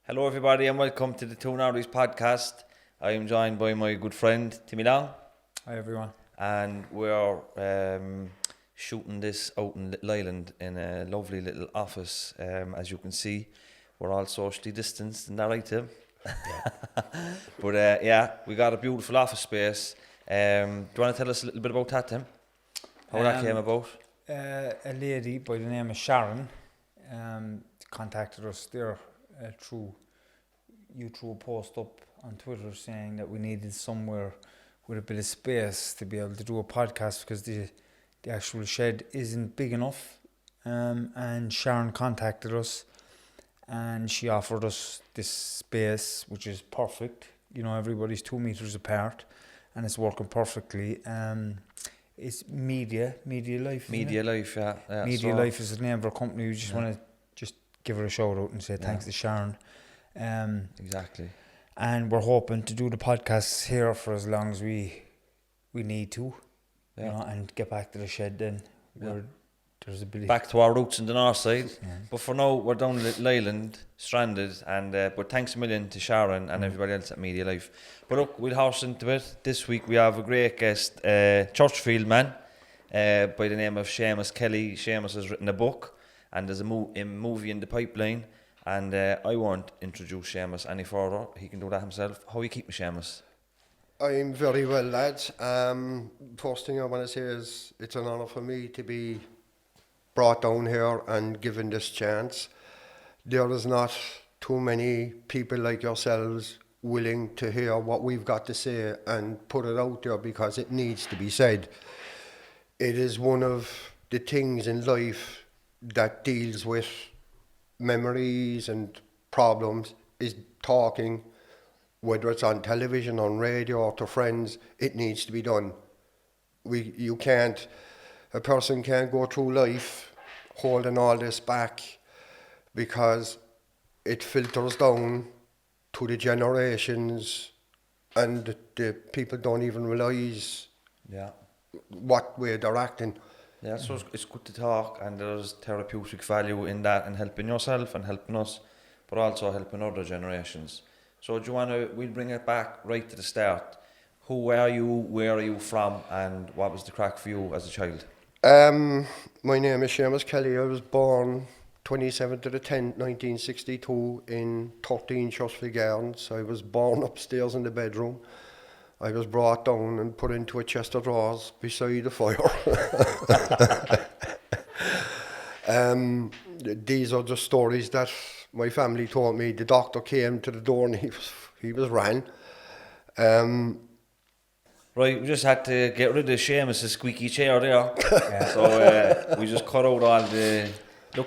Hello everybody and welcome to the Two Northies podcast. I am joined by my good friend Timmy Long. Hi everyone. And we're shooting this out in Little Island in a lovely little office. As you can see, we're all socially distanced, isn't that right, Tim? Yeah. But we got a beautiful office space. Do you want to tell us a little bit about that, Tim? How that came about? A lady by the name of Sharon contacted us there through a post up on Twitter saying that we needed somewhere with a bit of space to be able to do a podcast because the actual shed isn't big enough. And Sharon contacted us and she offered us this space, which is perfect. You know, everybody's 2 meters apart and it's working perfectly. It's Media Life. Media Life, yeah. Media Life is the name of our company. We just want to just give her a shout out and say thanks to Sharon. Exactly. And we're hoping to do the podcast here for as long as we need to, you know, and get back to the shed then. There's a bit back to our roots in the north side. But for now, we're down in Little Island, stranded, and but thanks a million to Sharon and everybody else at Media Life. But look, we'll horse into it. This week we have a great guest, Churchfield man, by the name of Seamus Kelly. Seamus has written a book, and there's a movie in the pipeline. And I won't introduce Seamus any further. He can do that himself. How are you keeping, Seamus? I'm very well, lads. First thing I want to say is it's an honour for me to be brought down here and given this chance. There is not too many people like yourselves willing to hear what we've got to say and put it out there because it needs to be said. It is one of the things in life that deals with memories and problems is talking, whether it's on television, on radio, or to friends. It needs to be done. A person can't go through life holding all this back because it filters down to the generations and the people don't even realise what way they're acting. Yeah, so it's good to talk, and there's therapeutic value in that, and helping yourself and helping us, but also helping other generations. So do you want to, we'll bring it back right to the start. Who are you, where are you from, and what was the crack for you as a child? My name is Seamus Kelly. I was born 27th of the 10th, 1962 in 13 Churchfield Gardens. I was born upstairs in the bedroom. I was brought down and put into a chest of drawers beside the fire. These are the stories that my family told me. The doctor came to the door and he was ran. Right, we just had to get rid of Seamus' squeaky chair there. So we just cut out all the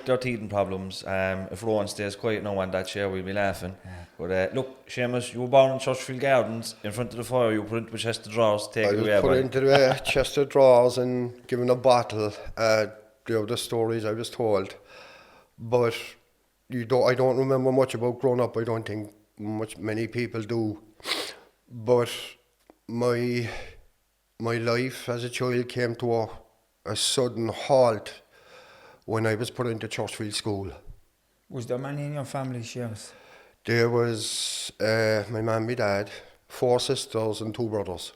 their teething problems. If Rowan stays quiet now on that chair, we'll be laughing. But look, Seamus, you were born in Churchfield Gardens, in front of the fire. You put into a chest of drawers. I was put into the chest of drawers and given a bottle. The stories I was told, but I don't remember much about growing up. I don't think many people do. But my life as a child came to a sudden halt when I was put into Churchfield School. Was there many in your family, Seamus? There was my mum, my dad, 4 sisters and 2 brothers.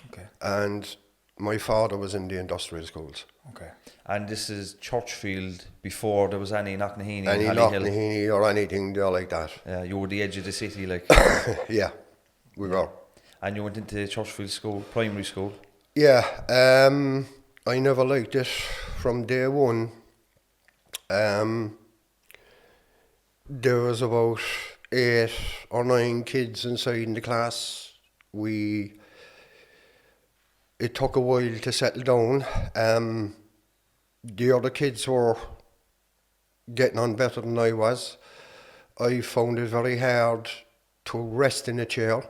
Okay. And my father was in the industrial schools. Okay. And this is Churchfield before there was any Knocknaheeny, Knocknaheeny or anything there like that. Yeah, you were the edge of the city, like. Yeah, we were. And you went into Churchfield School, primary school? Yeah, I never liked it from day one. There was about 8 or 9 kids inside in the class. It took a while to settle down. The other kids were getting on better than I was. I found it very hard to rest in a chair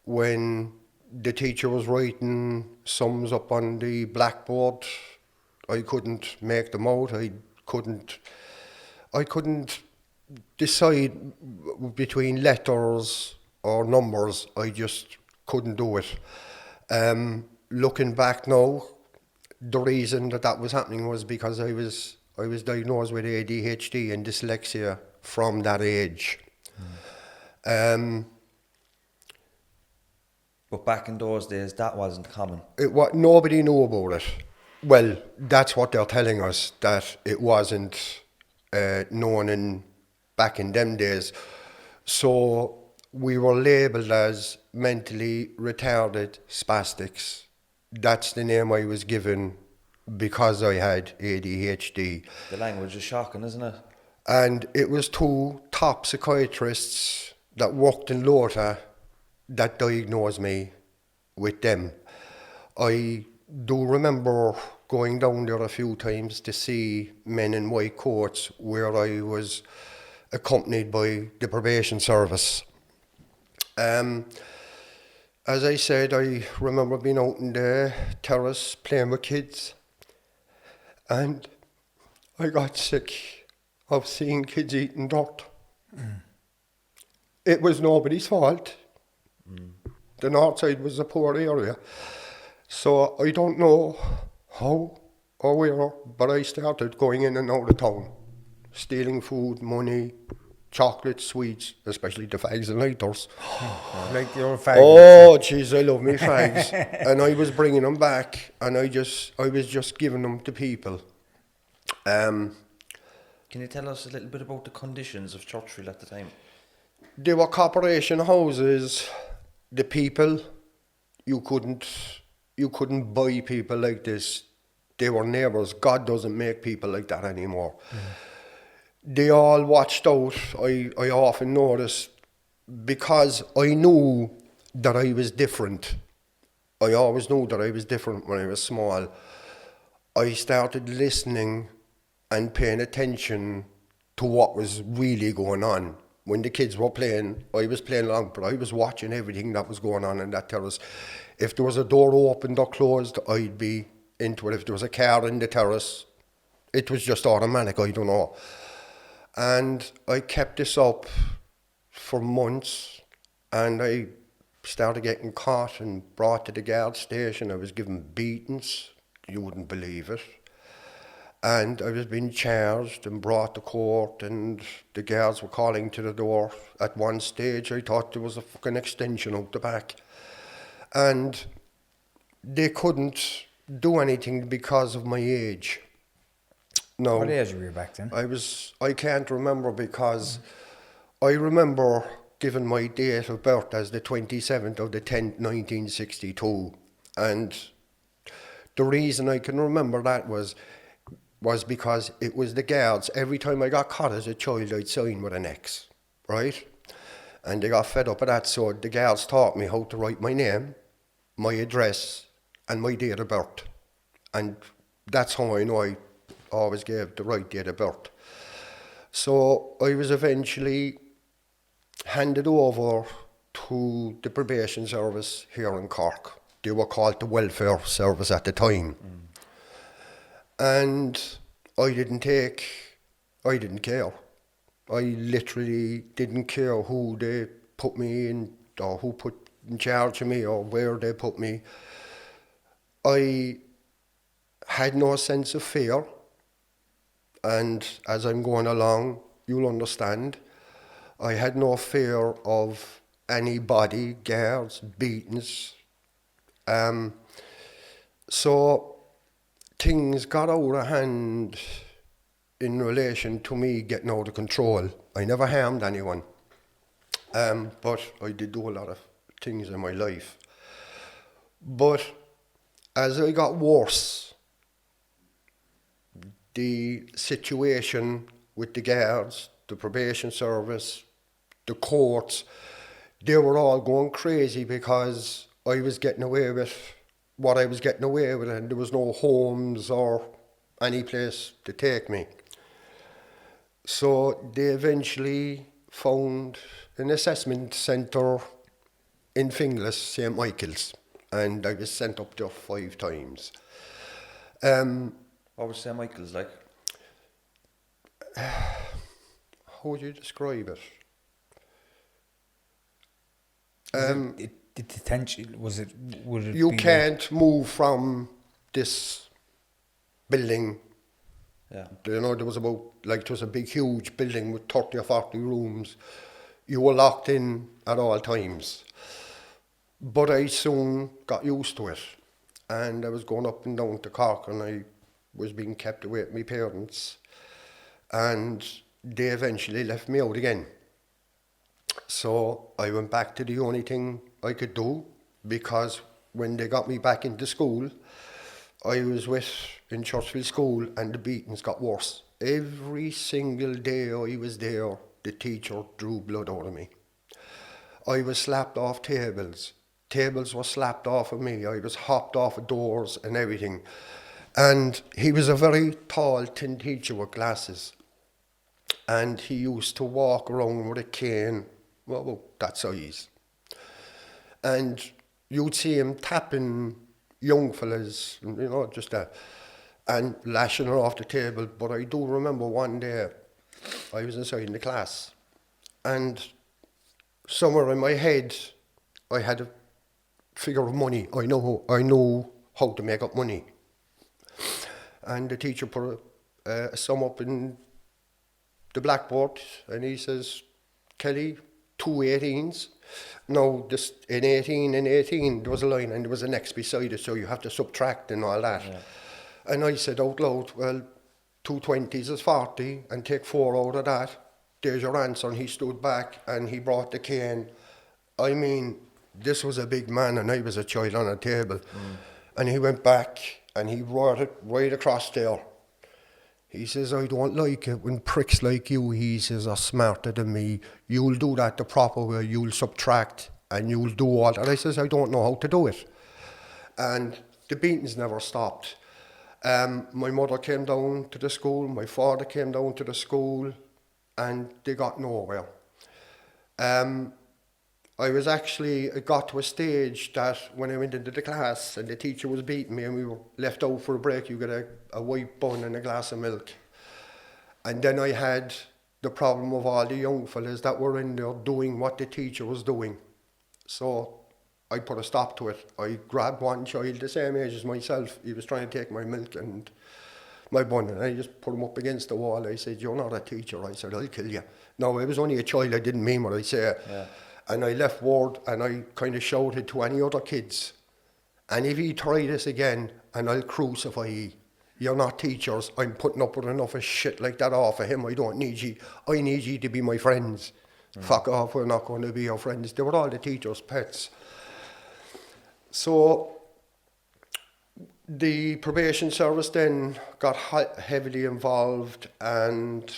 when the teacher was writing sums up on the blackboard. I couldn't make them out. I couldn't decide between letters or numbers. I just couldn't do it. Looking back now, the reason that was happening was because I was diagnosed with ADHD and dyslexia from that age. But back in those days, that wasn't common. Nobody knew about it. Well, that's what they're telling us, that it wasn't known back in them days. So we were labelled as mentally retarded spastics. That's the name I was given because I had ADHD. The language is shocking, isn't it? And it was 2 top psychiatrists that worked in Lota that diagnosed me with them. I do remember going down there a few times to see men in white coats where I was accompanied by the probation service. As I said, I remember being out in the terrace playing with kids, and I got sick of seeing kids eating dirt. It was nobody's fault. The north side was a poor area. So I don't know how or where, but I started going in and out of town, stealing food, money, chocolate, sweets, especially the fags and lighters. Like your fag. Oh, jeez, I love me fags. And I was bringing them back, and I was just giving them to people. Can you tell us a little bit about the conditions of Churchill at the time? They were corporation houses. The people, you couldn't buy people like this. They were neighbours. God doesn't make people like that anymore. They all watched out. I often noticed, because I knew that I was different. I always knew that I was different when I was small. I started listening and paying attention to what was really going on. When the kids were playing, I was playing along, but I was watching everything that was going on in that terrace. If there was a door opened or closed, I'd be into it. If there was a car in the terrace, it was just automatic, I don't know. And I kept this up for months, and I started getting caught and brought to the guard station. I was given beatings, you wouldn't believe it. And I was being charged and brought to court, and the guards were calling to the door. At one stage, I thought there was a fucking extension out the back. And they couldn't do anything because of my age. No. What age were you back then? I can't remember, because I remember giving my date of birth as the 27th of the 10th, 1962. And the reason I can remember that was because it was the guards. Every time I got caught as a child, I'd sign with an X, right? And they got fed up of that, so the guards taught me how to write my name, my address, and my date of birth. And that's how I know I always gave the right date of birth. So I was eventually handed over to the probation service here in Cork. They were called the welfare service at the time. And I didn't care. I literally didn't care who they put me in, or who put in charge of me, or where they put me. I had no sense of fear. And as I'm going along, you'll understand, I had no fear of anybody, guards, beatings. So things got out of hand in relation to me getting out of control. I never harmed anyone, but I did do a lot of things in my life. But as I got worse, the situation with the guards, the probation service, the courts, they were all going crazy because I was getting away with what I was getting away with, and there was no homes or any place to take me. So they eventually found an assessment centre in Finglas, St. Michael's, and I was sent up there 5 times. What was St. Michael's like? How would you describe it? The detention, would it You be can't move from this building Yeah. You know, there was it was a big, huge building with 30 or 40 rooms. You were locked in at all times. But I soon got used to it. And I was going up and down to Cork, and I was being kept away with my parents. And they eventually left me out again. So I went back to the only thing I could do, because when they got me back into school, I was in Churchville School, and the beatings got worse. Every single day I was there, the teacher drew blood out of me. I was slapped off tables. Tables were slapped off of me. I was hopped off of doors and everything. And he was a very tall, thin teacher with glasses. And he used to walk around with a cane, well, about that size. And you'd see him tapping young fellas, just that, and lashing her off the table. But I do remember one day, I was inside in the class, and somewhere in my head, I had a figure of money. I know how to make up money. And the teacher put a sum up in the blackboard, and he says, Kelly, 2 18s. Now, this in 18 and 18, there was a line and there was an X beside it, so you have to subtract and all that. Yeah. And I said out loud, well, 2 20s is 40, and take 4 out of that. There's your answer. And he stood back and he brought the cane. I mean, this was a big man and I was a child on a table. And he went back and he brought it right across there. He says, I don't like it when pricks like you, he says, are smarter than me. You'll do that the proper way, you'll subtract and you'll do all that. I says, I don't know how to do it. And the beatings never stopped. My mother came down to the school, my father came down to the school, and they got nowhere. I got to a stage that when I went into the class and the teacher was beating me and we were left out for a break, you get a white bun and a glass of milk. And then I had the problem of all the young fellas that were in there doing what the teacher was doing. So I put a stop to it. I grabbed one child the same age as myself. He was trying to take my milk and my bun, and I just put him up against the wall. I said, you're not a teacher. I said, I'll kill you. No, I was only a child. I didn't mean what I said. Yeah. And I left word and I kind of shouted to any other kids, and if he try this again, and I'll crucify ye. You're not teachers. I'm putting up with enough of shit like that off of him. I don't need ye. I need ye to be my friends. Fuck off, we're not going to be your friends. They were all the teachers' pets. So the probation service then got heavily involved, and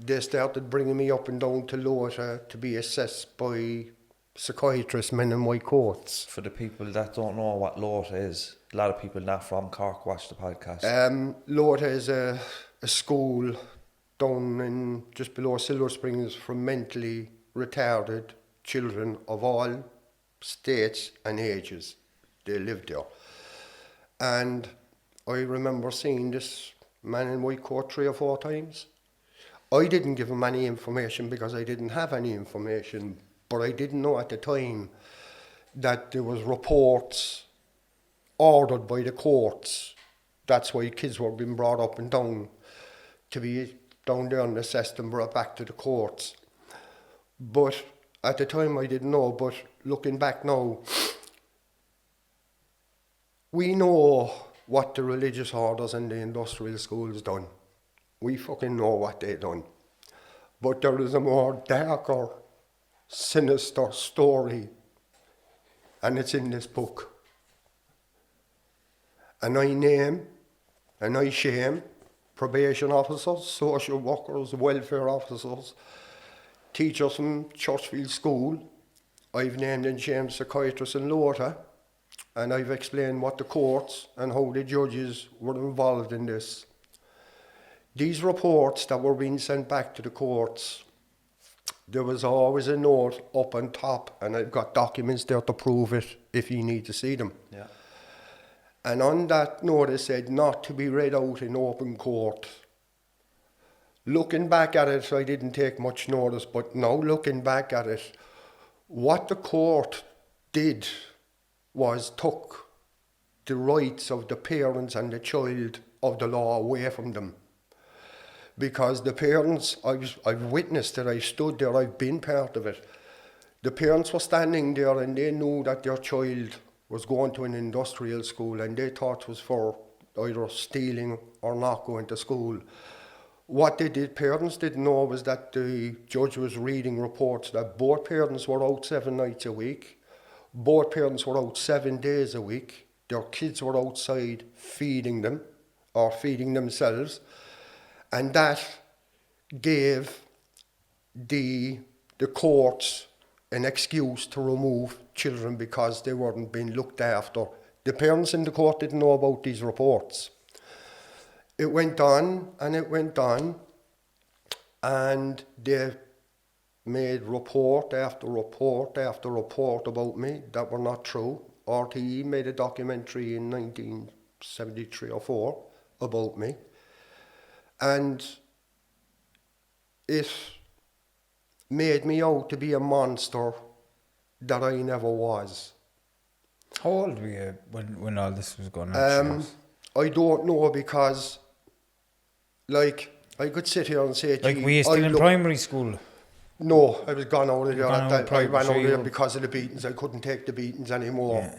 they started bringing me up and down to Lota to be assessed by psychiatrists, men in white coats. For the people that don't know what Lota is, a lot of people not from Cork watch the podcast. Lota is a school down in just below Silver Springs for mentally retarded children of all states and ages. They live there. And I remember seeing this man in white coat 3 or 4 times. I didn't give him any information because I didn't have any information, but I didn't know at the time that there was reports ordered by the courts. That's why kids were being brought up and down to be down there and assessed and brought back to the courts. But at the time I didn't know, but looking back now, we know what the religious orders and the industrial schools done. We fucking know what they done. But there is a more darker, sinister story, and it's in this book. And I name and I shame probation officers, social workers, welfare officers, teachers from Churchville School. I've named and shamed psychiatrists in Lota, and I've explained what the courts and how the judges were involved in this. These reports that were being sent back to the courts, there was always a note up on top, and I've got documents there to prove it if you need to see them. Yeah. And on that note it said not to be read out in open court. Looking back at it, I didn't take much notice, but now looking back at it, what the court did was took the rights of the parents and the child of the law away from them. because the parents, I've witnessed it, I've stood there, I've been part of it. The parents were standing there and they knew that their child was going to an industrial school and they thought it was for either stealing or not going to school. What parents didn't know was that the judge was reading reports that both parents were out 7 nights a week, both parents were out 7 days a week, their kids were outside feeding them or feeding themselves, and that gave the courts an excuse to remove children because they weren't being looked after. The parents in the court didn't know about these reports. It went on and it went on, and they made report after report after report about me that were not true. RTE made a documentary in 1973 or 4 about me, and it made me out to be a monster that I never was. How old were you when all this was going on? I don't know, because like I could sit here and say, Like, were you still in primary school? No, I was gone out of there. Gone out of I ran out of primary, there so because of the beatings. I couldn't take the beatings anymore.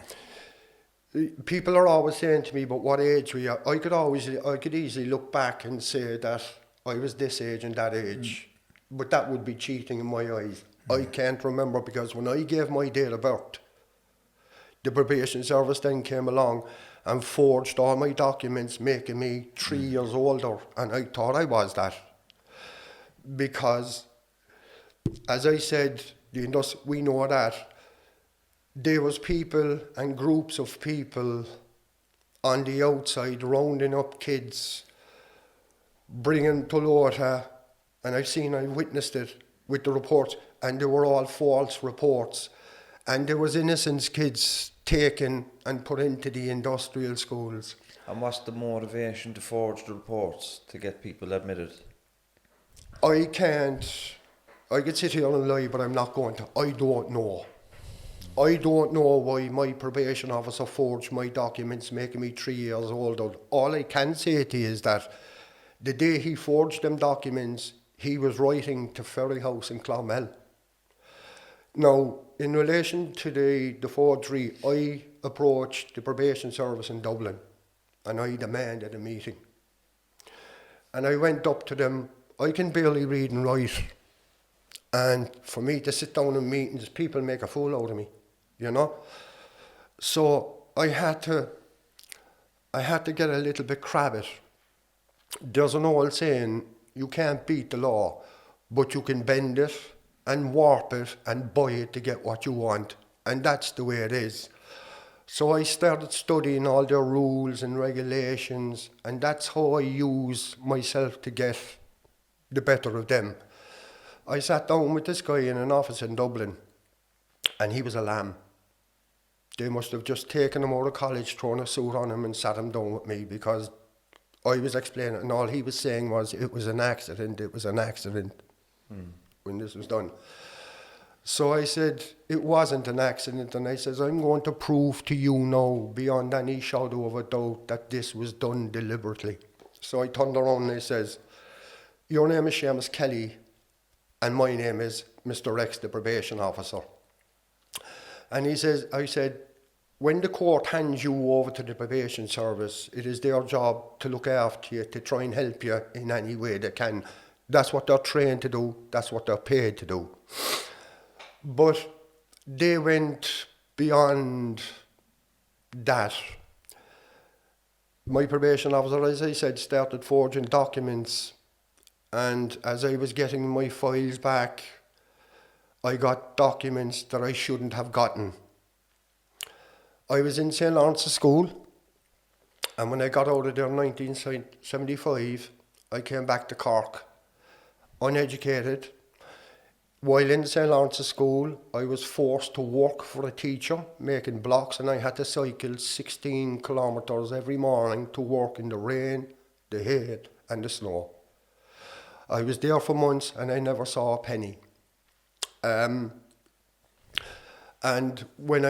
People are always saying to me, but what age were you? I could easily look back and say that I was this age and that age. But that would be cheating in my eyes. I can't remember, because when I gave my date of birth, the probation service then came along and forged all my documents, making me 3 years older, and I thought I was that. Because, as I said, we know that there was people and groups of people on the outside rounding up kids, bringing to Lota, and I witnessed it with the reports, and they were all false reports. And there was innocent kids taken and put into the industrial schools. And what's the motivation to forge the reports to get people admitted? I could sit here and lie, but I'm not going to. I don't know. I don't know why my probation officer forged my documents, making me 3 years older. All I can say to you is that the day he forged them documents, he was writing to Ferry House in Clonmel. Now, in relation to the forgery, I approached the probation service in Dublin and I demanded a meeting. And I went up to them. I can barely read and write. And for me to sit down in meetings, people make a fool out of me, you know. So I had to get a little bit crabbit. There's an old saying, you can't beat the law, but you can bend it and warp it and buy it to get what you want. And that's the way it is. So I started studying all their rules and regulations, and that's how I use myself to get the better of them. I sat down with this guy in an office in Dublin, and he was a lamb. They must have just taken him out of college, thrown a suit on him and sat him down with me, because I was explaining, and all he was saying was, it was an accident when this was done. So I said, it wasn't an accident, and I says, I'm going to prove to you now, beyond any shadow of a doubt, that this was done deliberately. So I turned around and I says, your name is Seamus Kelly, and my name is Mr. X, the probation officer. And I said, when the court hands you over to the probation service, it is their job to look after you, to try and help you in any way they can. That's what they're trained to do. That's what they're paid to do. But they went beyond that. My probation officer, as I said, started forging documents. And as I was getting my files back, I got documents that I shouldn't have gotten. I was in St. Lawrence's School, and when I got out of there in 1975, I came back to Cork, uneducated. While in St. Lawrence's School, I was forced to work for a teacher, making blocks, and I had to cycle 16 kilometres every morning to work in the rain, the heat, and the snow. I was there for months, and I never saw a penny. And when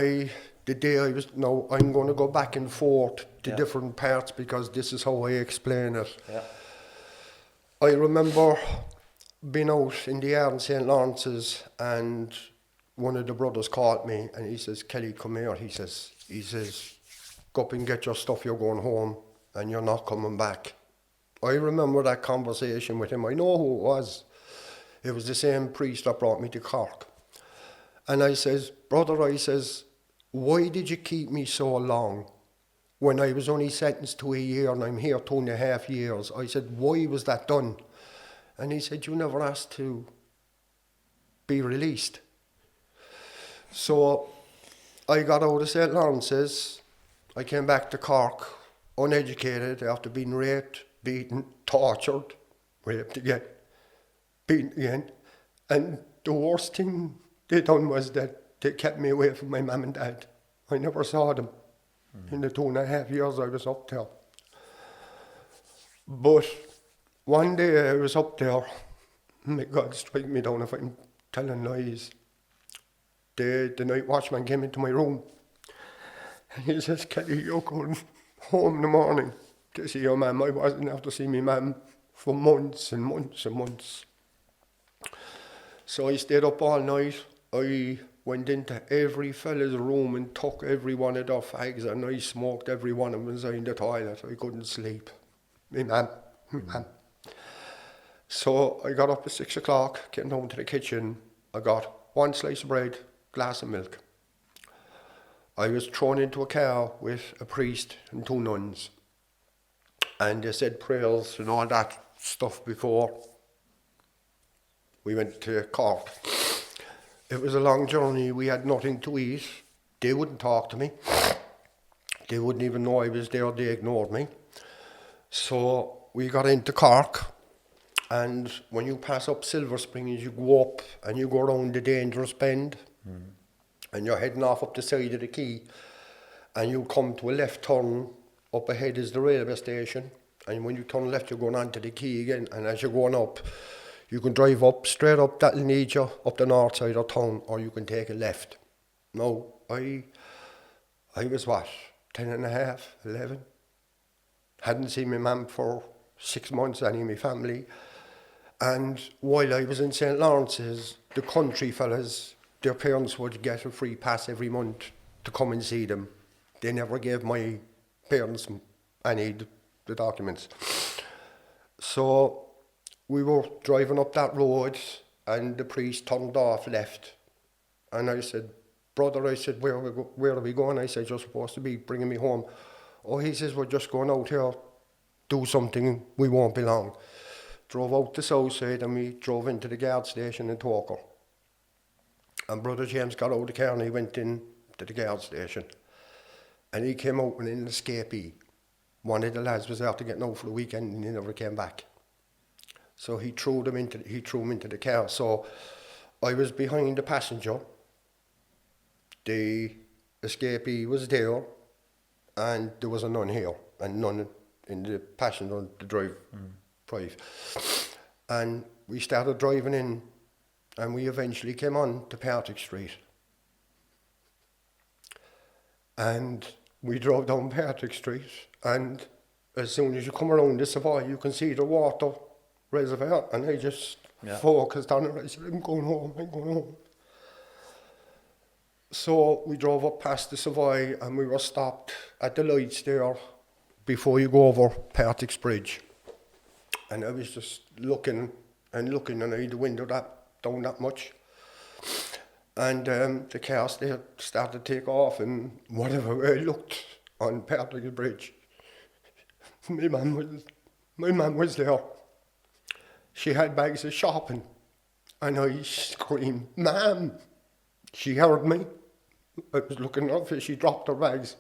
the day I was, now I'm going to go back and forth to different parts, because this is how I explain it. Yeah. I remember being out in the yard in St. Lawrence's, and one of the brothers called me and he says, Kelly, come here. He says, go up and get your stuff, you're going home and you're not coming back. I remember that conversation with him. I know who it was. It was the same priest that brought me to Cork. And I says, brother, I says, why did you keep me so long when I was only sentenced to a year and I'm here 2.5 years? I said, why was that done? And he said, you never asked to be released. So I got out of St. Lawrence's. I came back to Cork, uneducated, after being raped, beaten, tortured, raped again, beaten again. And the worst thing they done was that they kept me away from my mum and dad. I never saw them in the 2.5 years I was up there. But one day I was up there, may God strike me down if I'm telling lies. The night watchman came into my room and he says, Kelly, you're going home in the morning to see your mum. I wasn't able to see my mum for months and months and months. So I stayed up all night. I went into every fella's room and took every one of their fags, and I smoked every one of them inside the toilet. I couldn't sleep. My mum. So I got up at 6 o'clock, came down to the kitchen. I got one slice of bread, glass of milk. I was thrown into a car with a priest and 2 nuns. And they said prayers and all that stuff before we went to Cork. It was a long journey. We had nothing to eat. They wouldn't talk to me. They wouldn't even know I was there. They ignored me. So we got into Cork. And when you pass up Silver Springs, you go up and you go around the dangerous bend. And you're heading off up the side of the quay. And you come to a left turn. Up ahead is the railway station. And when you turn left, you're going onto the quay again. And as you're going up, you can drive up, straight up, that'll lead you up the north side of town, or you can take a left. No, I was what, 10 and a half, 11? Hadn't seen my mum for 6 months, any of my family. And while I was in St. Lawrence's, the country fellas, their parents would get a free pass every month to come and see them. They never gave my parents any of the documents. So we were driving up that road and the priest turned off left. And I said, brother, I said, where are we going? I said, you're supposed to be bringing me home. Oh, he says, we're just going out here, do something, we won't be long. Drove out the south side and we drove into the guard station in Torker. And Brother James got out of the car and he went in to the guard station. And he came out with an escapee. One of the lads was out to get out for the weekend and he never came back. So he threw him into the car. So I was behind the passenger. The escapee was there, and there was a nun here, and none in the passenger, the drive. And we started driving in, and we eventually came on to Partick Street. And we drove down Partick Street, and as soon as you come around the Savoy, you can see the water reservoir, and I just focused on it. I said, I'm going home. So we drove up past the Savoy and we were stopped at the lights there before you go over Partick's Bridge. And I was just looking, and I had the window down that much. And the cars there started to take off, and whatever way I looked on Partick's Bridge, my mum was there. She had bags of shopping, and I screamed, Ma'am! She heard me. I was looking up as she dropped her bags.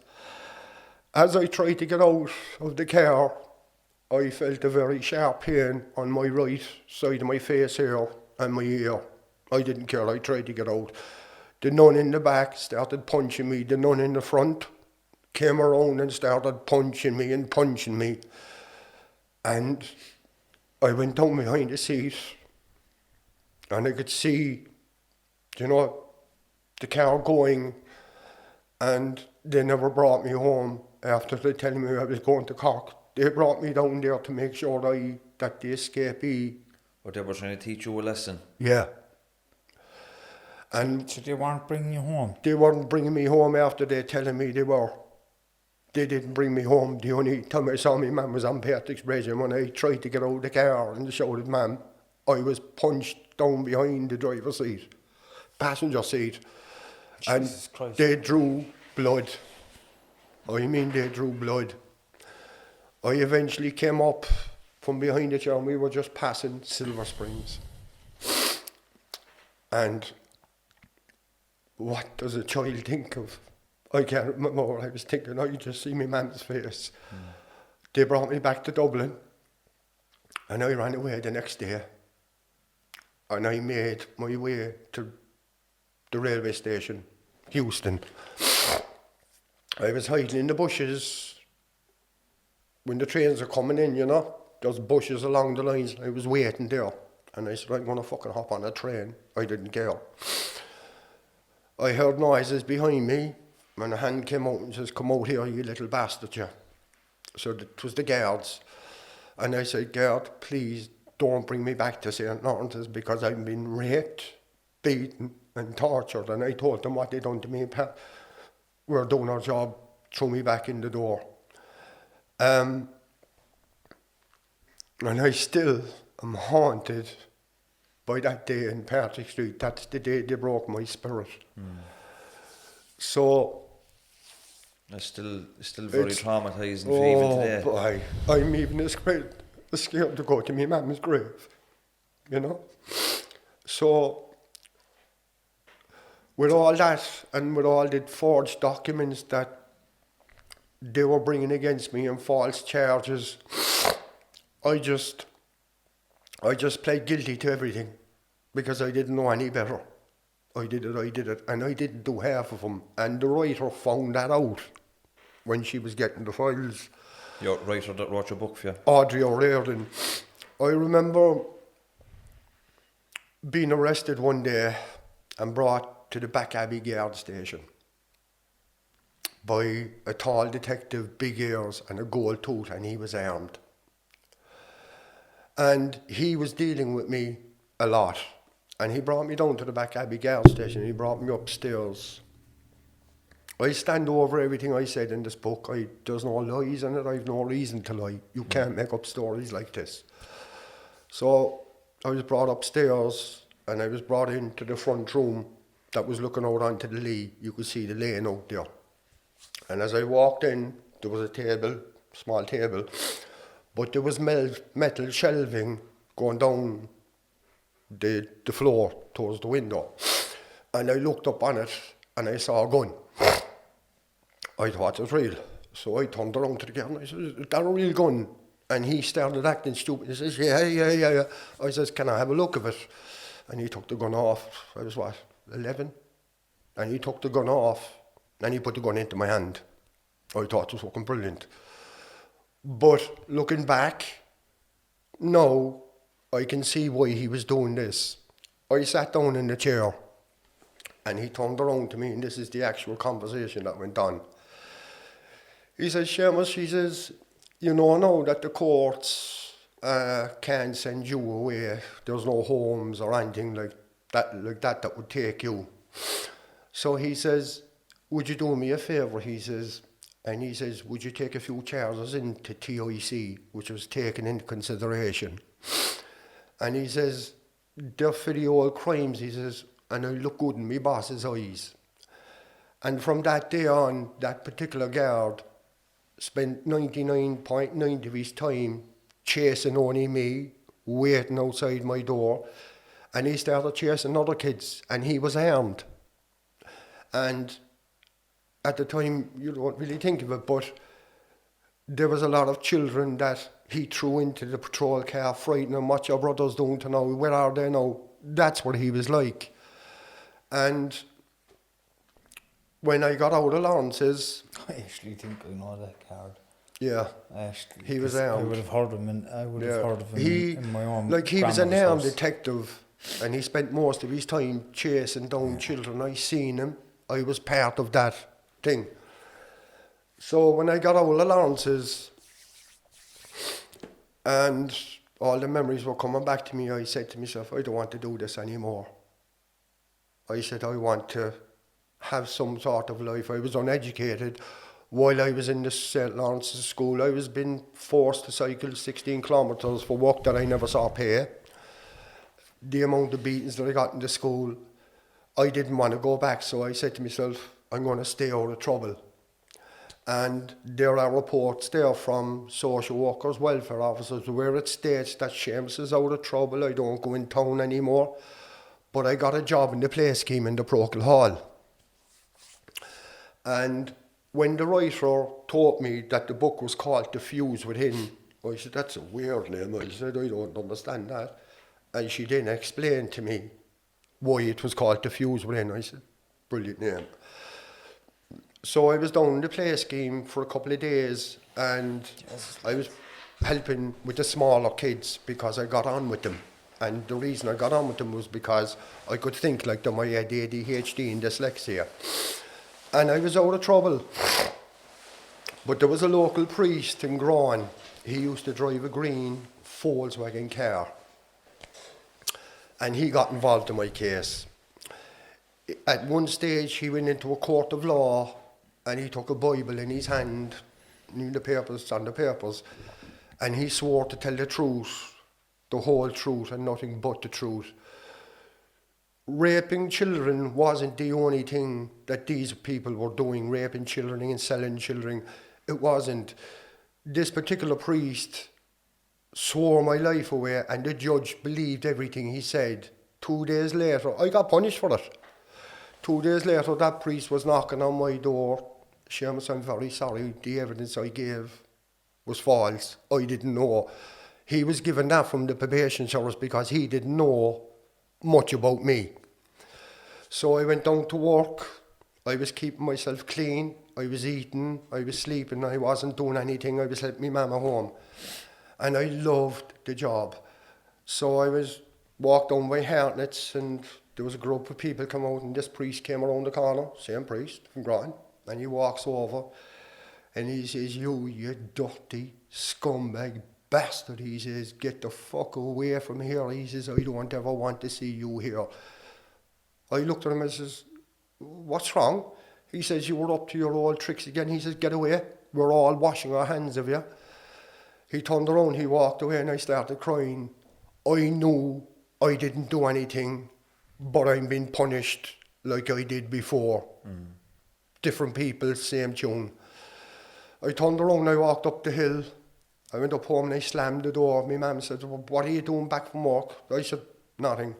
As I tried to get out of the car, I felt a very sharp pain on my right side of my face here and my ear. I didn't care, I tried to get out. The nun in the back started punching me. The nun in the front came around and started punching me. And I went down behind the seat and I could see, the car going, and they never brought me home after they telling me I was going to Cork. They brought me down there to make sure I that the escapee, But they were trying to teach you a lesson. yeah. And So they weren't bringing you home. they weren't bringing me home after they telling me they were. They didn't bring me home. The only time I saw my mum was on Patrick's Bridge, and when I tried to get out of the car and shouted, "Ma'am," I was punched down behind the driver's seat, passenger seat, Jesus and Christ. they drew blood. I mean, they drew blood. I eventually came up from behind the chair, and we were just passing Silver Springs. And what does a child think of? I can't remember what I was thinking. I just see my man's face. They brought me back to Dublin, and I ran away the next day. And I made my way to the railway station, Houston. I was hiding in the bushes when the trains are coming in, you know. There's bushes along the lines. I was waiting there. And I said, I'm going to fucking hop on a train. I didn't care. I heard noises behind me, and a hand came out and says, "Come out here, you little bastard, you." So it was the guards. And I said, "Guard, please don't bring me back to St. Lawrence's because I've been raped, beaten and tortured." And I told them what they done to me. We're doing our job, threw me back in the door. And I still am haunted by that day in Patrick Street. That's the day they broke my spirit. So It's still very It's- traumatising for you even today. boy, I'm even scared to go to my mum's grave, you know. So with all that and with all the forged documents that they were bringing against me and false charges, I just pled guilty to everything because I didn't know any better. I did it, and I didn't do half of them. And the writer found that out when she was getting the files. Your writer that wrote your book for you. Audrey O'Riordan. I remember being arrested one day and brought to the Back Abbey guard station by a tall detective, big ears and a gold tooth, and he was armed. And he was dealing with me a lot. And he brought me down to the Back Abbey guard station. He brought me upstairs. I stand over everything I said in this book. There's no lies in it. I've no reason to lie. You can't make up stories like this. So I was brought upstairs, and I was brought into the front room that was looking out onto the Lee. You could see the lane out there. And as I walked in, there was a table, small table, but there was metal shelving going down the floor towards the window. And I looked up on it, and I saw a gun. I thought it was real. So I turned around to the guy and I said, "Is that a real gun?" And he started acting stupid. He says, yeah. I says, "Can I have a look of it?" And he took the gun off. I was, 11? And he took the gun off, and he put the gun into my hand. I thought it was fucking brilliant. But looking back, now I can see why he was doing this. I sat down in the chair, and he turned around to me, and this is the actual conversation that went on. He says, "Seamus," he says, "you know now that the courts can't send you away. There's no homes or anything like that would take you. So he says, would you do me a favour?" He says, and he says, "Would you take a few charges into TIC, which was taken into consideration?" And he says, "They're for the old crimes," he says, "and I look good in my boss's eyes." And from that day on, that particular guard spent 99.9 of his time chasing only me, waiting outside my door, and he started chasing other kids, and he was armed. And at the time, you don't really think of it, but there was a lot of children that he threw into the patrol car, frightening them, "What your brother's doing to now? Where are they now?" That's what he was like. And when I got out of Lawrence's, I actually think I know that card. yeah, Actually, he was 'cause I armed. would have heard him, and I would have heard of him in my own. Like he was an grandmother's armed house. detective, and he spent most of his time chasing down children. I seen him. I was part of that thing. So when I got out of Lawrence's, and all the memories were coming back to me. I said to myself, I don't want to do this anymore. I said, I want to have some sort of life. I was uneducated. While I was in the St. Lawrence's school, I was being forced to cycle 16 kilometres for work that I never saw pay. The amount of beatings that I got in the school, I didn't want to go back. So I said to myself, I'm going to stay out of trouble. And there are reports there from social workers, welfare officers, where it states that Seamus is out of trouble. I don't go in town anymore. But I got a job in the play scheme in the Procol Hall. And when the writer told me that the book was called The Fuse Within, I said, that's a weird name. I said, I don't understand that. And she then explained to me why it was called The Fuse Within. I said, brilliant name. So I was down in the play scheme for a couple of days, and I was helping with the smaller kids because I got on with them. And the reason I got on with them was because I could think like them. I had ADHD and dyslexia. And I was out of trouble. But there was a local priest in Groan. He used to drive a green Volkswagen car. And he got involved in my case. At one stage, he went into a court of law and he took a Bible in his hand, knew the papers on the papers, and he swore to tell the truth, the whole truth and nothing but the truth. Raping children wasn't the only thing that these people were doing, raping children and selling children. It wasn't. This particular priest swore my life away, and the judge believed everything he said. 2 days later, I got punished for it. 2 days later, that priest was knocking on my door. Seamus, I'm very sorry, the evidence I gave was false. I didn't know. He was given that from the probation service because he didn't know much about me. So I went down to work. I was keeping myself clean. I was eating. I was sleeping. I wasn't doing anything. I was helping my mama home. And I loved the job. So I walked down by Hartnett's, and there was a group of people come out, and this priest came around the corner, same priest from Groton, and he walks over and he says, you dirty scumbag bastard, he says, get the fuck away from here. He says, I don't ever want to see you here. I looked at him and says, what's wrong? He says, you were up to your old tricks again. He says, get away. We're all washing our hands of you. He turned around, he walked away, and I started crying. I knew I didn't do anything, but I'm being punished like I did before. Different people, same tune. I turned around, I walked up the hill. I went up home and I slammed the door. My mum said, well, what are you doing back from work? I said, nothing.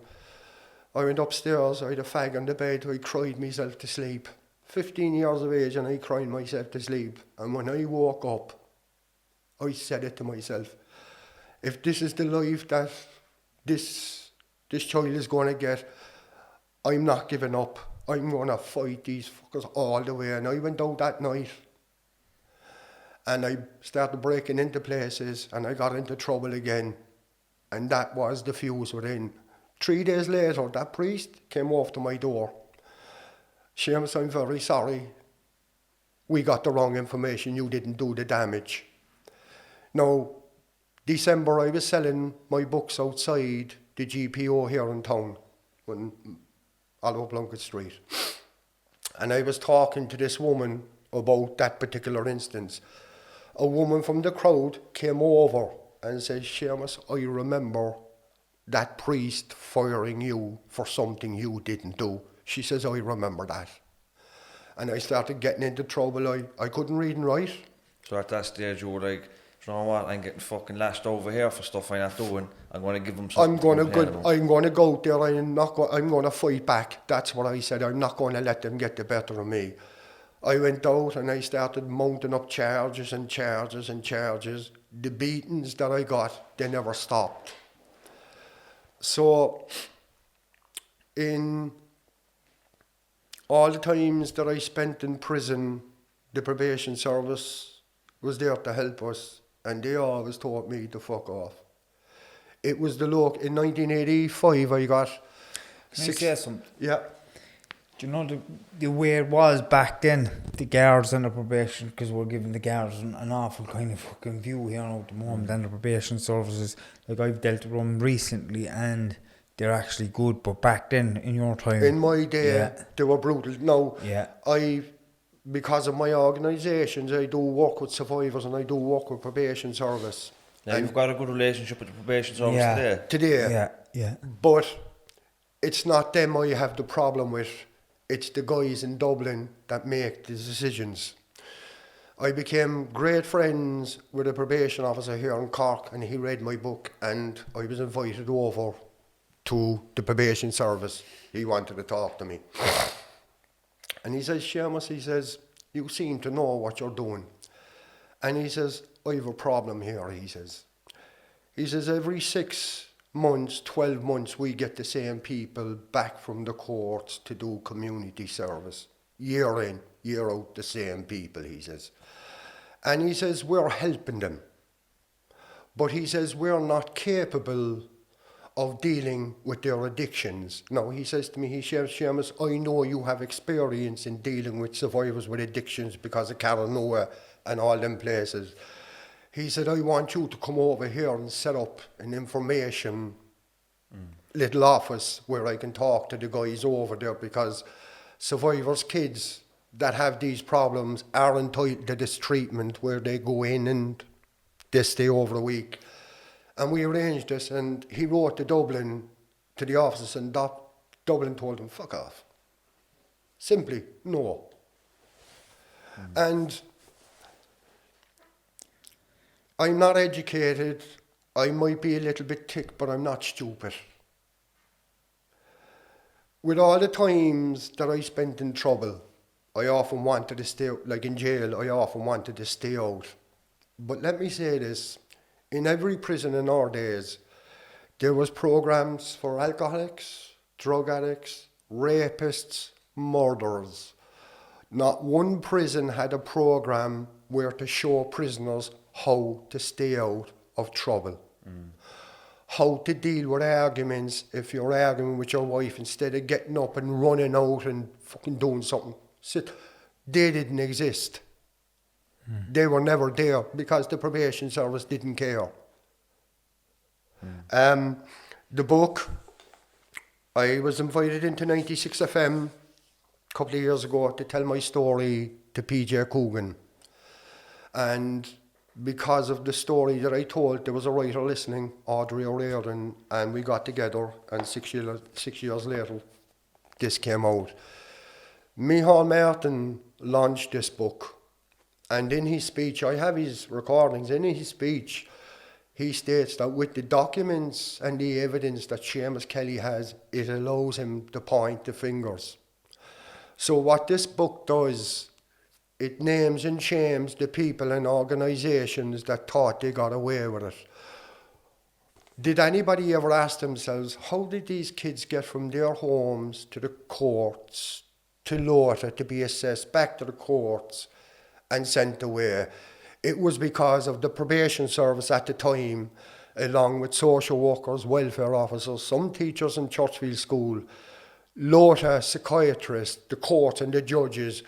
I went upstairs, I had a fag on the bed, I cried myself to sleep. 15 years of age and I cried myself to sleep. And when I woke up, I said it to myself, if this is the life that this child is going to get, I'm not giving up. I'm going to fight these fuckers all the way. And I went out that night and I started breaking into places and I got into trouble again. And that was the fuse within. 3 days later, that priest came over to my door. Seamus, I'm very sorry. We got the wrong information. You didn't do the damage. Now, December, I was selling my books outside the GPO here in town, all over Plunkett Street. And I was talking to this woman about that particular instance. A woman from the crowd came over and said, Seamus, I remember that priest firing you for something you didn't do. She says, I remember that. And I started getting into trouble. I couldn't read and write. So at that stage you were like, you know what, I'm getting fucking lashed over here for stuff I'm not doing. I'm going to give them something. I'm going to go out there. I'm going to fight back. That's what I said. I'm not going to let them get the better of me. I went out and I started mounting up charges and charges and charges. The beatings that I got, they never stopped. So in all the times that I spent in prison, the probation service was there to help us. And they always told me to fuck off. It was the look. In 1985, I got... Can I say something? Yeah. Do you know the way it was back then? The guards and the probation, because we're giving the guards an awful kind of fucking view here now at the moment, and the probation services. Like, I've dealt with them recently, and they're actually good. But back then, in your time, In my day, they were brutal. Now, because of my organisations, I do work with survivors and I do work with probation service. Now, you've got a good relationship with the probation service Today. Yeah. But it's not them I have the problem with. It's the guys in Dublin that make the decisions. I became great friends with a probation officer here in Cork, and he read my book, and I was invited over to the probation service. He wanted to talk to me. And he says, Seamus, he says, you seem to know what you're doing. And he says, I have a problem here, he says. He says, every 6 months, 12 months, we get the same people back from the courts to do community service. Year in, year out, the same people, he says. And he says, we're helping them. But he says, we're not capable of dealing with their addictions. No, he says to me, he says, Seamus, I know you have experience in dealing with survivors with addictions because of Caranoa and all them places. He said, I want you to come over here and set up an information little office where I can talk to the guys over there, because survivors' kids that have these problems are entitled to this treatment where they go in and they stay over a week. And we arranged this, and he wrote to Dublin, to the offices, and Dublin told him, fuck off. Simply, no. And I'm not educated, I might be a little bit thick, but I'm not stupid. With all the times that I spent in trouble, I often wanted to stay, like in jail, I often wanted to stay out. But let me say this, in every prison in our days, there was programs for alcoholics, drug addicts, rapists, murderers. Not one prison had a program where to show prisoners how to stay out of trouble. How to deal with arguments if you're arguing with your wife, instead of getting up and running out and fucking doing something. They didn't exist. They were never there because the probation service didn't care. The book, I was invited into 96 FM a couple of years ago to tell my story to PJ Coogan. And because of the story that I told, there was a writer listening, Audrey O'Riordan, and we got together, and 6 years later, this came out. Micheál Martin launched this book, and in his speech, I have his recordings, in his speech, he states that with the documents and the evidence that Seamus Kelly has, it allows him to point the fingers. So what this book does, it names and shames the people and organisations that thought they got away with it. Did anybody ever ask themselves, how did these kids get from their homes to the courts, to Lota, to be assessed, back to the courts and sent away? It was because of the probation service at the time, along with social workers, welfare officers, some teachers in Churchfield School, Lota, psychiatrists, the courts and the judges.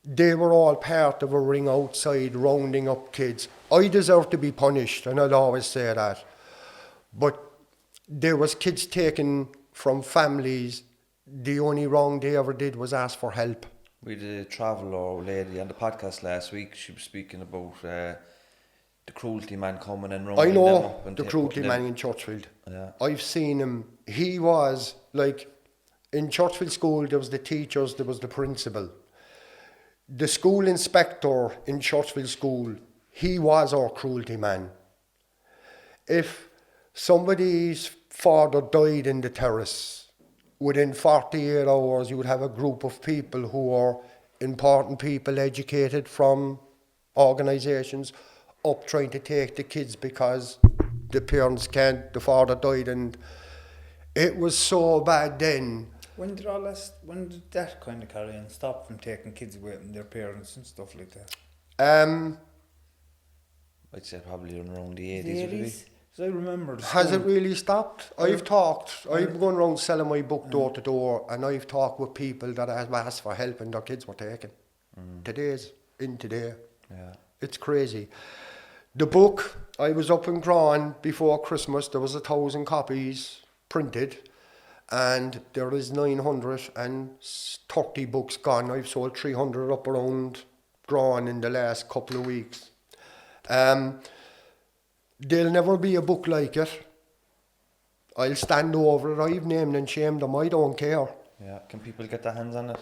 They were all part of a ring outside rounding up kids. I deserve to be punished, and I'd always say that. But there was kids taken from families. The only wrong they ever did was ask for help. We did a traveller lady on the podcast last week. She was speaking about the cruelty man coming and rounding them up. I know the cruelty man in Churchfield. Yeah. I've seen him. He was like, in Churchfield School, there was the teachers, there was the principal. The school inspector in Churchfield School, he was our cruelty man. If somebody's father died in the terrace, within 48 hours you would have a group of people who are important people, educated from organisations, up trying to take the kids because the parents can't, the father died, and it was so bad then. When did that kind of carry on stop from taking kids away from their parents and stuff like that? I'd say probably around the 80s. 'Cause I remember the Has it school- really stopped? I've gone around selling my book door to door, and I've talked with people that have asked for help and their kids were taken. Today. Yeah. It's crazy. The book, I was up and drawn before Christmas. There was 1,000 copies printed, and there is 930 books gone. I've sold 300 up around drawn in the last couple of weeks. There'll never be a book like it. I'll stand over it. I've named and shamed them. I don't care. Yeah. Can people get their hands on it?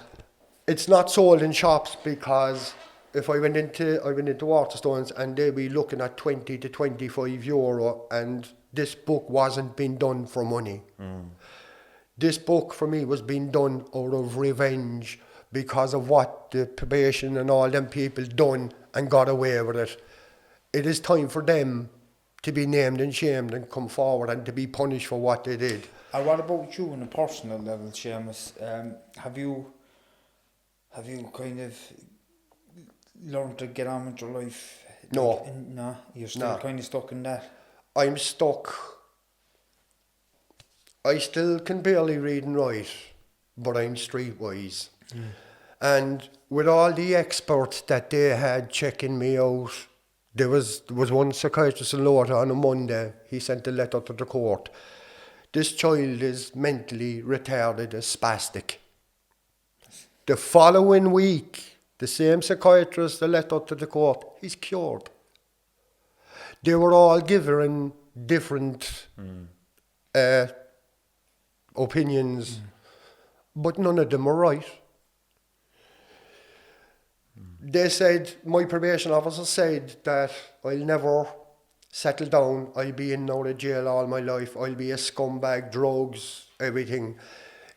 It's not sold in shops because if I went into Waterstones and they'd be looking at 20 to 25 euro, and this book wasn't being done for money. This book for me was being done out of revenge because of what the probation and all them people done and got away with it. It is time for them to be named and shamed and come forward and to be punished for what they did. And what about you on a personal level, Seamus? Have you kind of learned to get on with your life? No. No, you're still kind of stuck in that. I'm stuck. I still can barely read and write, but I'm streetwise. And with all the experts that they had checking me out, there was one psychiatrist in Lorta on a Monday. He sent a letter to the court. This child is mentally retarded, is spastic. The following week, the same psychiatrist, a letter to the court, he's cured. They were all given different opinions, but none of them were right. They said, my probation officer said that I'll never settle down, I'll be in and out of jail all my life, I'll be a scumbag, drugs, everything.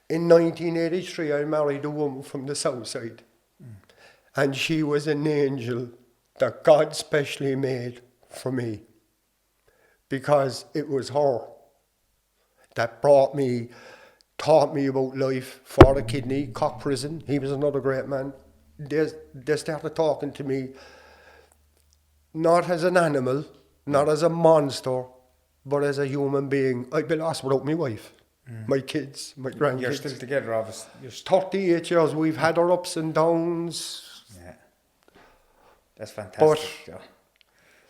In 1983, I married a woman from the south side, and she was an angel that God specially made for me, because it was her that taught me about life. For a kidney, Cock Prison, he was another great man. They started talking to me, not as an animal, not as a monster, but as a human being. I'd be lost without my wife, my kids, my grandkids. You're still together, obviously. 38 years, we've had our ups and downs. Yeah. That's fantastic. Yeah.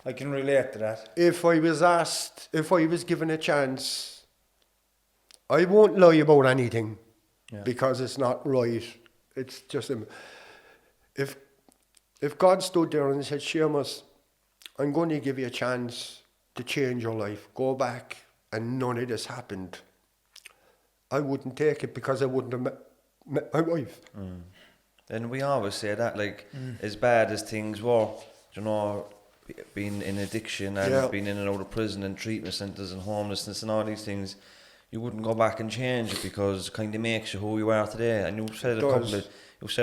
I can relate to that. If I was given a chance, I won't lie about anything because it's not right. It's just, if God stood there and said, Seamus, I'm going to give you a chance to change your life, go back, and none of this happened, I wouldn't take it, because I wouldn't have met my wife. And we always say that, like, as bad as things were, you know, being in addiction and being in and out of prison and treatment centres and homelessness and all these things, you wouldn't go back and change it, because it kind of makes you who you are today. And you've said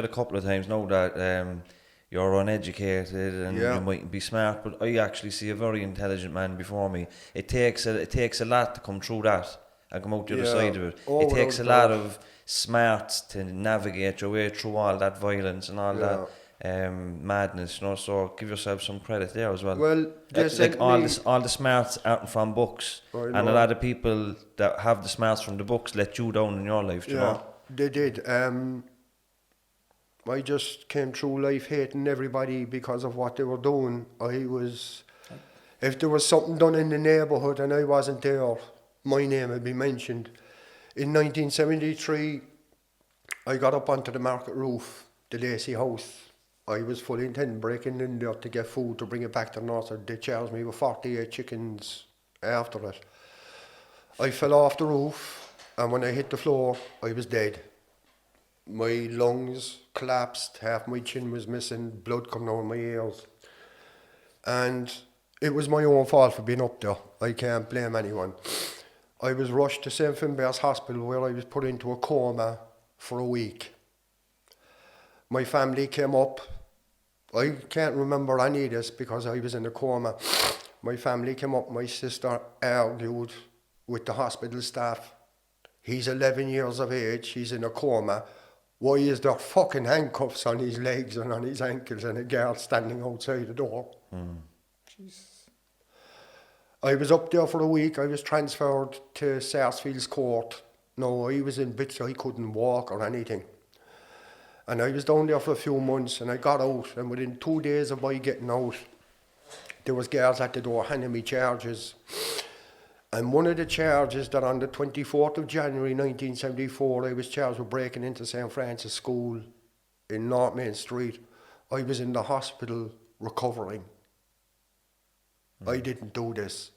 a couple of times now that you're uneducated and you mightn't be smart, but I actually see a very intelligent man before me. It takes a lot to come through that and come out the other side of it. It takes a lot of smarts to navigate your way through all that violence and all that madness, you know. So give yourself some credit there as well. Well, like all the smarts out from books, and a lot of people that have the smarts from the books let you down in your life. You know, they did. I just came through life hating everybody because of what they were doing. If there was something done in the neighbourhood and I wasn't there, my name would be mentioned. In 1973, I got up onto the market roof, the Lacey house. I was fully intending breaking in there to get food to bring it back to the north. They charged me with 48 chickens after it. I fell off the roof, and when I hit the floor, I was dead. My lungs collapsed, half my chin was missing, blood coming out of my ears. And it was my own fault for being up there. I can't blame anyone. I was rushed to St. Finbarr's Hospital, where I was put into a coma for a week. My family came up. I can't remember any of this because I was in a coma. My family came up, my sister argued with the hospital staff. He's 11 years of age, he's in a coma. Why is there fucking handcuffs on his legs and on his ankles and a girl standing outside the door? Jesus. I was up there for a week. I was transferred to Sarsfield's Court. No, I was in bits I couldn't walk or anything. And I was down there for a few months, and I got out, and within 2 days of my getting out, there was girls at the door handing me charges. And one of the charges that on the 24th of January 1974, I was charged with breaking into St. Francis School in North Main Street. I was in the hospital recovering. I didn't do this.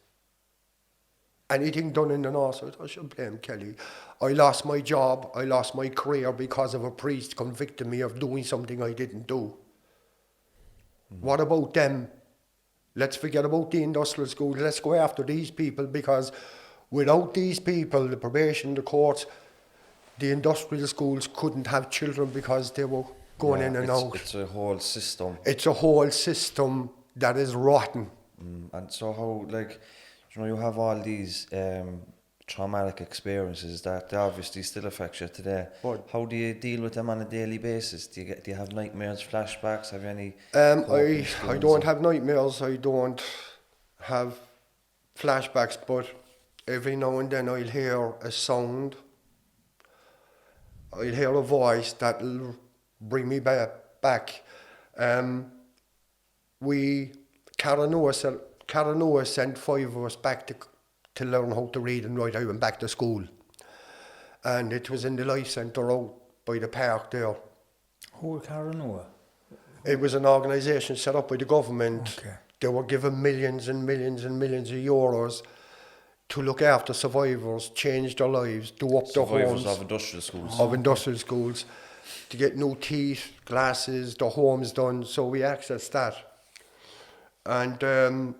Anything done in the north side, I should blame Kelly. I lost my job, I lost my career because of a priest convicting me of doing something I didn't do. What about them? Let's forget about the industrial schools. Let's go after these people, because without these people, the probation, the courts, the industrial schools couldn't have children because they were going in and out. It's a whole system. It's a whole system that is rotten. And so how, like, you know, you have all these traumatic experiences that obviously still affect you today. But how do you deal with them on a daily basis? Do you have nightmares, flashbacks? Have you any? I don't have nightmares. I don't have flashbacks. But every now and then I'll hear a sound. I'll hear a voice that'll bring me back. Caranoa sent 5 of us back to learn how to read and write. I went back to school. And it was in the Life Centre out by the park there. Who were Caranoa? It was an organisation set up by the government. Okay. They were given millions and millions and millions of euros to look after survivors, change their lives, do up their homes. Survivors of industrial schools. Of industrial schools, to get new teeth, glasses, their homes done. So we accessed that. And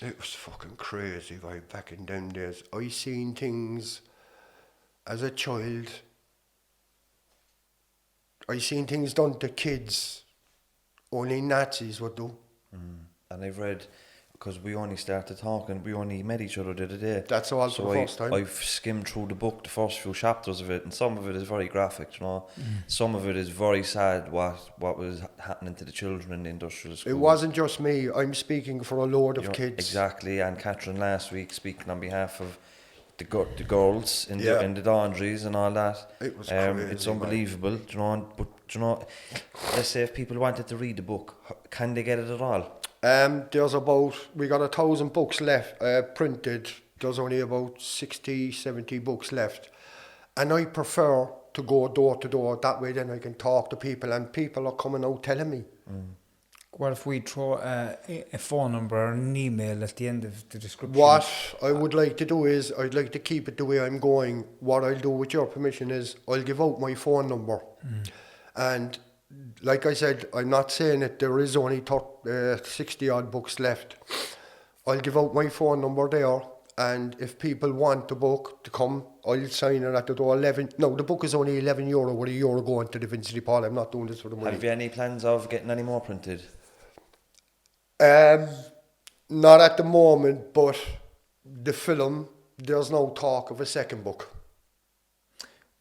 it was fucking crazy right back in them days. I seen things as a child. I seen things done to kids only Nazis would do. And I've read, because we only started talking, we only met each other the other day. That's all so for the first time. I've skimmed through the book, the first few chapters of it, and some of it is very graphic, you know. Some of it is very sad, what was happening to the children in the industrial schools. It wasn't just me. I'm speaking for a load of kids. Exactly, and Catherine last week speaking on behalf of the girls in the laundries and all that. It was crazy, it's unbelievable, you know. But you know, let's say if people wanted to read the book, can they get it at all? There's we got 1,000 books left, printed. There's only about 60, 70 books left. And I prefer to go door to door. That way then I can talk to people, and people are coming out telling me. What if we throw a phone number or an email at the end of the description? What I would like to do is, I'd like to keep it the way I'm going. What I'll do with your permission is, I'll give out my phone number. And like I said, I'm not saying that there is only 60 odd books left. I'll give out my phone number there, and if people want the book to come, I'll sign it at the door. The book is only €11 with €1 going to the Vincent de Paul. I'm not doing this for the money. Have you any plans of getting any more printed? Not at the moment, but the film, there's no talk of a second book.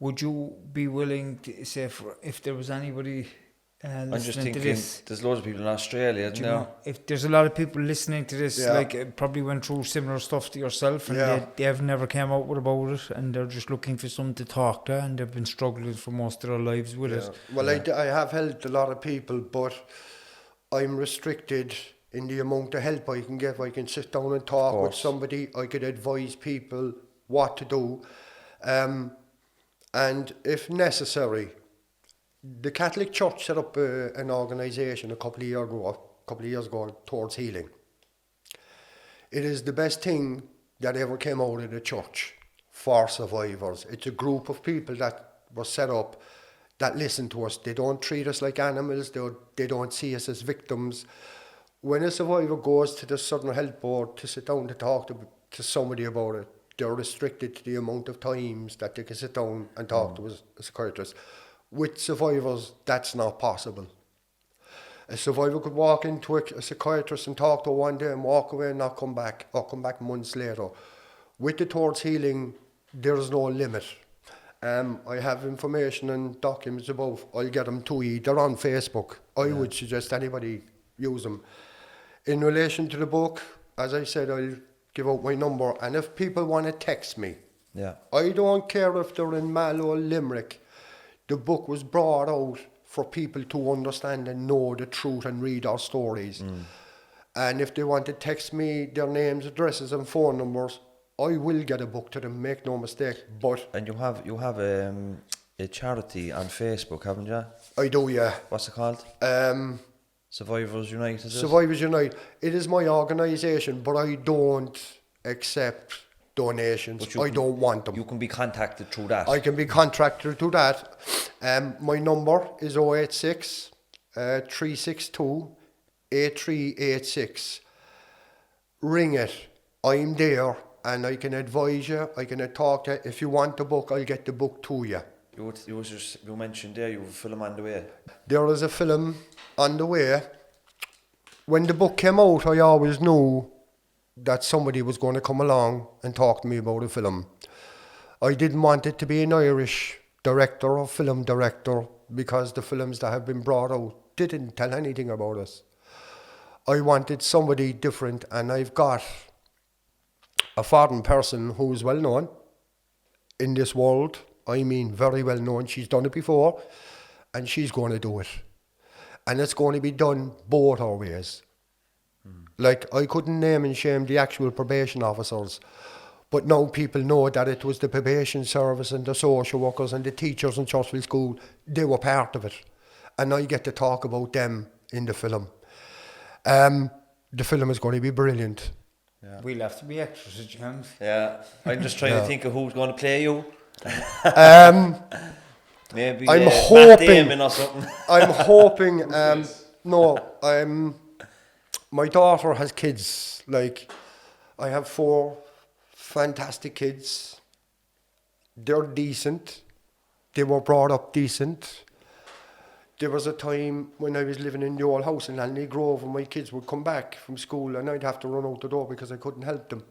Would you be willing to say, if there was anybody I'm just listening thinking, to this? there's loads of people in Australia, isn't Do you there? know, if there's a lot of people listening to this, probably went through similar stuff to yourself, and they have never came out about it, and they're just looking for someone to talk to, and they've been struggling for most of their lives with it. Well, I have helped a lot of people, but I'm restricted in the amount of help I can give. I can sit down and talk with somebody. I could advise people what to do. And if necessary, the Catholic Church set up an organisation a couple of years ago towards healing. It is the best thing that ever came out of the church for survivors. It's a group of people that were set up that listen to us. They don't treat us like animals. They don't see us as victims. When a survivor goes to the Southern Health Board to sit down to talk to somebody about it, they're restricted to the amount of times that they can sit down and talk to a psychiatrist. With survivors, that's not possible. A survivor could walk into a psychiatrist and talk to her one day and walk away and not come back, or come back months later. With the Towards Healing, there's no limit. I have information and documents above. I'll get them to you. They're on Facebook. I would suggest anybody use them. In relation to the book, as I said, I'll give out my number, and if people want to text me, Yeah. I don't care if they're in Mallow or Limerick. The book was brought out for people to understand and know the truth and read our stories. And if they want to text me their names, addresses and phone numbers, I will get a book to them, make no mistake. But And you have a charity on Facebook, haven't you? I do, yeah. What's it called? Survivors Unite, is it? Survivors Unite. It is my organisation, but I don't accept donations. But you I can- don't want them. You can be contacted through that. I can be contracted to that. My number is 086 362 8386. Ring it. I'm there and I can advise you. I can talk to you. If you want the book, I'll get the book to you. You mentioned there you have a film on the way. There is a film on the way. When the book came out, I always knew that somebody was going to come along and talk to me about a film. I didn't want it to be an Irish director or film director because the films that have been brought out didn't tell anything about us. I wanted somebody different, and I've got a foreign person who's well known in this world. I mean, very well known. She's done it before, and she's going to do it. And it's going to be done both our ways. Like, I couldn't name and shame the actual probation officers, but now people know that it was the probation service and the social workers and the teachers in Churchville School. They were part of it. And I get to talk about them in the film. The film is going to be brilliant. Yeah. We'll have to be extras, James. Yeah. I'm just trying to think of who's going to play you. Maybe I'm Matt hoping- Damon or something. I'm hoping, my daughter has kids. Like, I have 4 fantastic kids. They're decent. They were brought up decent. There was a time when I was living in the old house in Lanley Grove and my kids would come back from school and I'd have to run out the door because I couldn't help them.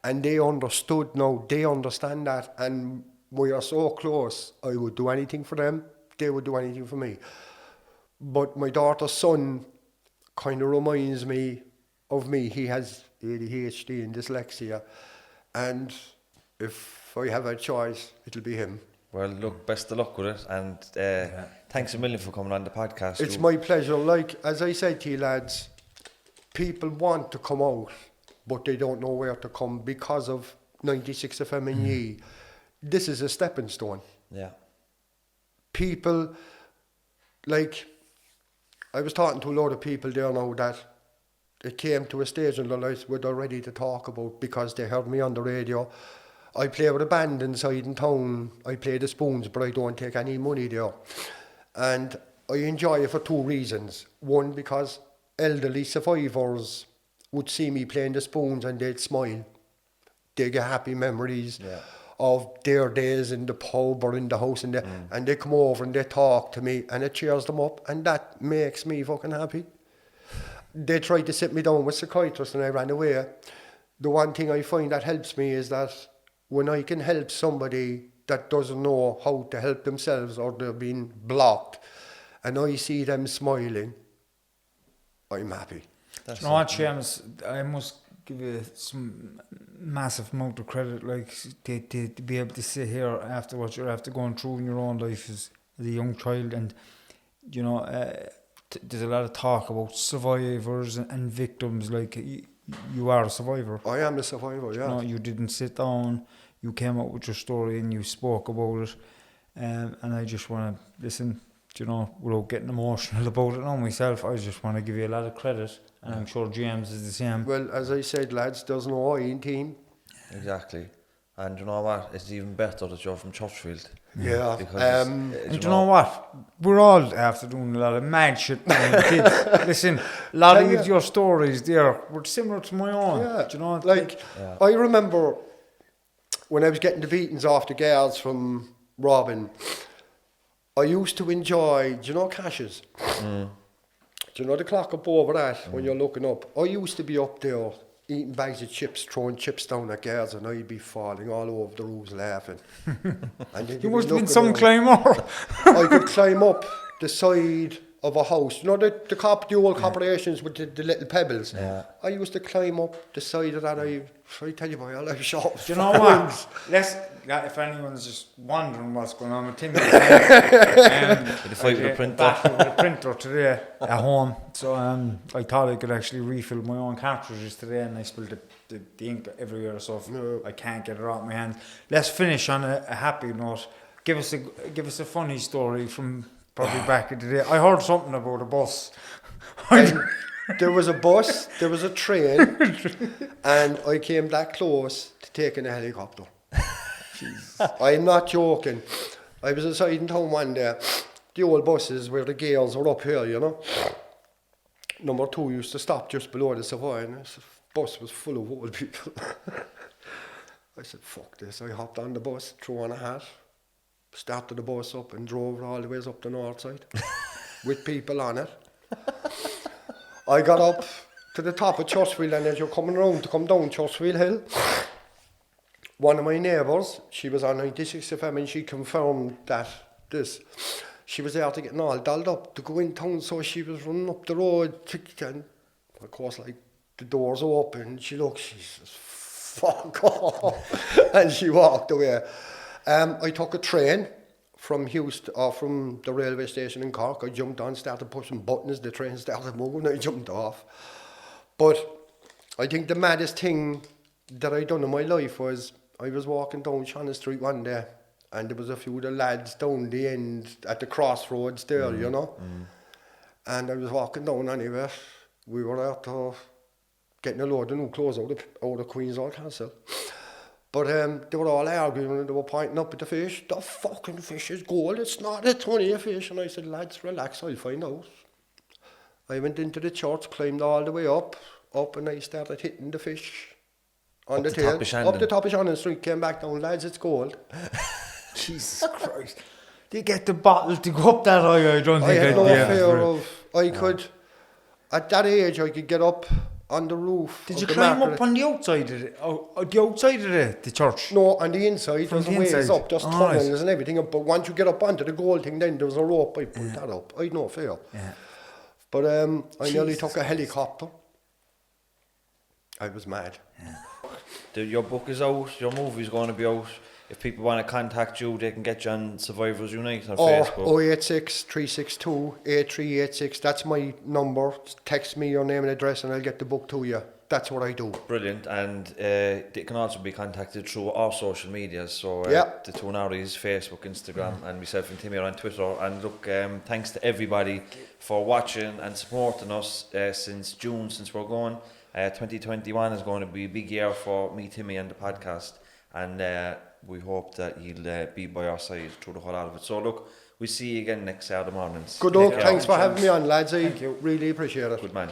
And they understood now, they understand that, and we are so close. I would do anything for them, they would do anything for me. But my daughter's son kind of reminds me of me. He has ADHD and dyslexia, and if I have a choice, it'll be him. Well, look, best of luck with it, and thanks a million for coming on the podcast. It's my pleasure. Like, as I said to you lads, people want to come out, but they don't know where to come because of 96 FM and Ye. This is a stepping stone. Yeah. People, like, I was talking to a lot of people there now that it came to a stage in their lives where they're ready to talk about because they heard me on the radio. I play with a band inside in town. I play the spoons, but I don't take any money there. And I enjoy it for 2 reasons. One, because elderly survivors would see me playing the spoons and they'd smile. They get happy memories of their days in the pub or in the house, and they come over and they talk to me and it cheers them up, and that makes me fucking happy. They tried to sit me down with psychiatrists and I ran away. The one thing I find that helps me is that when I can help somebody that doesn't know how to help themselves or they're being blocked and I see them smiling, I'm happy. You know what, Seamus, I must give you some massive amount of credit, like, to be able to sit here after what you're after going through in your own life as a young child, and, you know, there's a lot of talk about survivors and victims. Like, you are a survivor. I am a survivor, yeah. You know, you didn't sit down, you came out with your story and you spoke about it, and I just want to listen, you know, without getting emotional about it now myself. I just want to give you a lot of credit, and I'm sure James is the same. Well, as I said, lads, there's no I in team. Exactly. And you know what? It's even better that you're from Churchfield. Yeah. Because And you know what? We're all after doing a lot of mad shit now with kids. Listen, a lot of your stories there were similar to my own. Yeah. Do you know? Like, I remember when I was getting the beatings off the girls from Robin, I used to enjoy, do you know Cash's? Do you know the clock up over that when you're looking up? I used to be up there eating bags of chips, throwing chips down at girls, and I'd be falling all over the roofs laughing. And You must have been some climber. I could climb up the side of a house. You know the old corporations with the little pebbles. Yeah. I used to climb up the side of that. I tell you my life short. Do you know what? If anyone's just wondering what's going on with Timmy, the fight with the printer. battle with the printer today at home. So I thought I could actually refill my own cartridges today, and I spilled the ink everywhere. So I can't get it out of my hands. Let's finish on a happy note. Give us a funny story from probably back in the day. I heard something about a bus. There was a bus, there was a train, and I came that close to taking a helicopter. I'm not joking. I was inside in town one day. The old buses where the gales are up here, you know. Number 2 used to stop just below the Savoy, and the bus was full of old people. I said, fuck this. I hopped on the bus, threw on a hat, started the bus up and drove all the way up the north side with people on it. I got up to the top of Churchville, and as you're coming around to come down Churchville Hill, one of my neighbours, she was on 96 FM, and she confirmed that she was there to getting all dolled up to go in town, so she was running up the road, and of course, like, the doors open, she looked, she says, fuck off, and she walked away. I took a train from Houston, or from the railway station in Cork. I jumped on, started pushing buttons, the train started moving, I jumped off. But I think the maddest thing that I done in my life was, I was walking down Shannon Street one day, and there was a few of the lads down the end at the crossroads there, you know. And I was walking down anyway. We were out getting a load of new clothes out of Queen's Hall Castle. But they were all arguing, and they were pointing up at the fish. The fucking fish is gold, it's not, it's only a fish. And I said, lads, relax, I'll find out. I went into the church, climbed all the way up, and I started hitting the fish on the tail. Up the top of Shannon Street, came back down, lads, it's gold. Jesus Christ. Do you get the bottle to go up that high? I don't think I had no yeah, fear of, I could, at that age, I could get up on the roof. Did you climb up on the outside of it? The outside of the church? No, on the inside. From there's the a ways inside. up, there's tunnels and everything up. But once you get up onto the gold thing, then there was a rope. I pulled that up. I had no fear. Yeah. But I nearly took a helicopter. I was mad. Yeah. Your book is out. Your movie's going to be out. If people want to contact you, they can get you on Survivors Unite on Facebook. 086 362 8386. That's my number. Text me your name and address, and I'll get the book to you. That's what I do. Brilliant. And they can also be contacted through our social medias. So the two Norries, Facebook, Instagram, and myself and Timmy are on Twitter. And look, thanks to everybody for watching and supporting us since June, since we're going. 2021 is going to be a big year for me, Timmy, and the podcast. And we hope that you'll be by our side through the whole lot of it. So look, we'll see you again next Saturday mornings. Good luck. Thanks for having me on, lads. I really appreciate it. Good man.